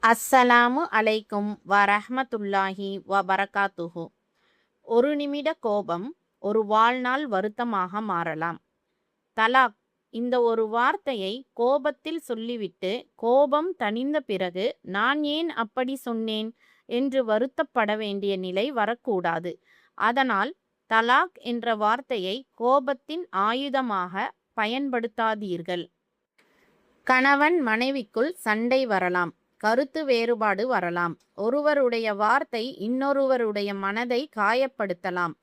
அஸ்ஸலாமு அலைக்கும் வரஹ்மத்துல்லாஹி வபரகாத்துஹு. ஒரு நிமிட கோபம் ஒரு வாழ்நாள் வருத்தமாக மாறலாம். தலாக் இந்த ஒரு வார்த்தையை கோபத்தில் சொல்லிவிட்டு கோபம் தணிந்த பிறகு நான் ஏன் அப்படி சொன்னேன் என்று வருத்தப்பட வேண்டிய நிலை வரக்கூடாது. அதனால் தலாக் என்ற வார்த்தையை கோபத்தின் ஆயுதமாக பயன்படுத்தாதீர்கள். கணவன் மனைவிக்குள் சண்டை வரலாம். கருத்து வேறுபாடு வரலாம். ஒருவருடைய வார்த்தை இன்னொருவருடைய மனதை காயப்படுத்தலாம்.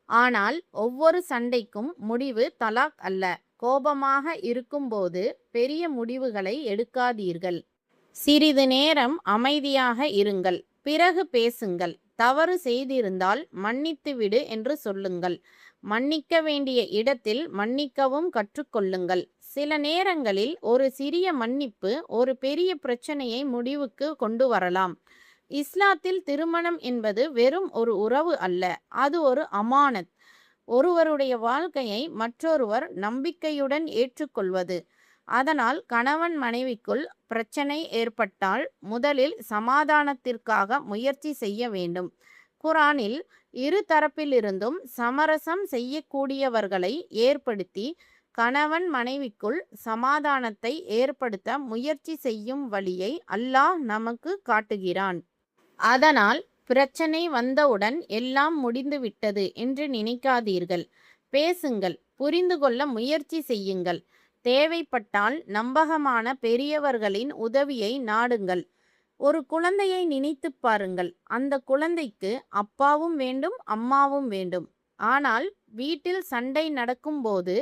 ஆனால் ஒவ்வொரு சண்டைக்கும் முடிவு தலாக் அல்ல. கோபமாக இருக்கும்போது பெரிய முடிவுகளை எடுக்காதீர்கள். சிறிது நேரம் அமைதியாக இருங்கள். பிறகு பேசுங்கள். தவறு செய்திருந்தால் மன்னித்துவிடு என்று சொல்லுங்கள். மன்னிக்க வேண்டிய இடத்தில் மன்னிக்கவும் கற்றுக்கொள்ளுங்கள். சில நேரங்களில் ஒரு சிறிய மன்னிப்பு ஒரு பெரிய பிரச்சனையை முடிவுக்கு கொண்டு வரலாம். இஸ்லாத்தில் திருமணம் என்பது வெறும் ஒரு உறவு அல்ல, அது ஒரு அமானத். ஒருவருடைய வாழ்க்கையை மற்றொருவர் நம்பிக்கையுடன் ஏற்றுக்கொள்வது. அதனால் கணவன் மனைவிக்குள் பிரச்சனை ஏற்பட்டால் முதலில் சமாதானத்திற்காக முயற்சி செய்ய வேண்டும். குரானில் இரு தரப்பிலிருந்தும் சமரசம் செய்யக்கூடியவர்களை ஏற்படுத்தி கணவன் மனைவிக்குள் சமாதானத்தை ஏற்படுத்த முயற்சி செய்யும் வழியை அல்லாஹ் நமக்கு காட்டுகிறான். அதனால் பிரச்சனை வந்தவுடன் எல்லாம் முடிந்துவிட்டது என்று நினைக்காதீர்கள். பேசுங்கள். புரிந்து கொள்ள முயற்சி செய்யுங்கள். தேவைப்பட்டால் நம்பகமான பெரியவர்களின் உதவியை நாடுங்கள். ஒரு குழந்தையை நினைத்து பாருங்கள். அந்த குழந்தைக்கு அப்பாவும் வேண்டும், அம்மாவும் வேண்டும். ஆனால் வீட்டில் சண்டை நடக்கும்போது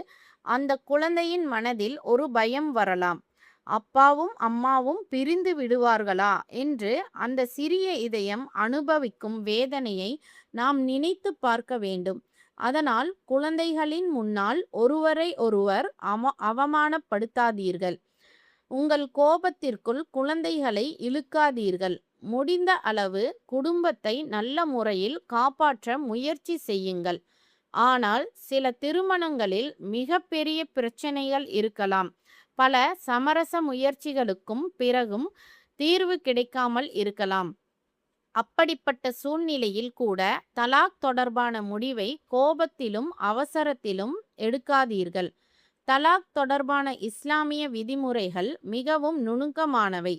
அந்த குழந்தையின் மனதில் ஒரு பயம் வரலாம். அப்பாவும் அம்மாவும் பிரிந்து விடுவார்களா என்று அந்த சிறிய இதயம் அனுபவிக்கும் வேதனையை நாம் நினைத்து பார்க்க வேண்டும். அதனால் குழந்தைகளின் முன்னால் ஒருவரை ஒருவர் அவமானப்படுத்தாதீர்கள். உங்கள் கோபத்திற்குள் குழந்தைகளை இழுக்காதீர்கள். முடிந்த அளவு குடும்பத்தை நல்ல முறையில் காப்பாற்ற முயற்சி செய்யுங்கள். ஆனால் சில திருமணங்களில் மிகப்பெரிய பிரச்சனைகள் இருக்கலாம். பல சமரச முயற்சிகளுக்கும் பிறகும் தீர்வு கிடைக்காமல் இருக்கலாம். அப்படிப்பட்ட சூழ்நிலையில் கூட தலாக் தொடர்பான முடிவை கோபத்திலும் அவசரத்திலும் எடுக்காதீர்கள். தலாக் தொடர்பான இஸ்லாமிய விதிமுறைகள் மிகவும் நுணுக்கமானவை.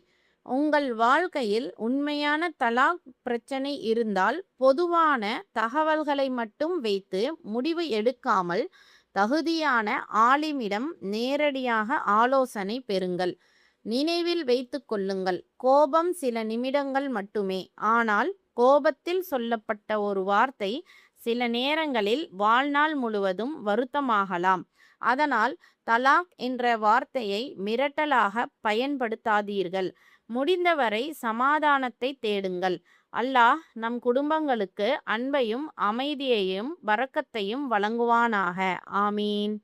உங்கள் வாழ்க்கையில் உண்மையான தலாக் பிரச்சனை இருந்தால் பொதுவான தகவல்களை மட்டும் வைத்து முடிவு எடுக்காமல் தகுதியான ஆலிமிடம் நேரடியாக ஆலோசனை பெறுங்கள். நினைவில் வைத்து கொள்ளுங்கள், கோபம் சில நிமிடங்கள் மட்டுமே. ஆனால் கோபத்தில் சொல்லப்பட்ட ஒரு வார்த்தை சில நேரங்களில் வாழ்நாள் முழுவதும் வருத்தமாகலாம். அதனால் தலாக் என்ற வார்த்தையை மிரட்டலாக பயன்படுத்தாதீர்கள். முடிந்தவரை சமாதானத்தை தேடுங்கள். அல்லாஹ் நம் குடும்பங்களுக்கு அன்பையும் அமைதியையும் பரக்கத்தையும் வழங்குவானாக. ஆமீன்.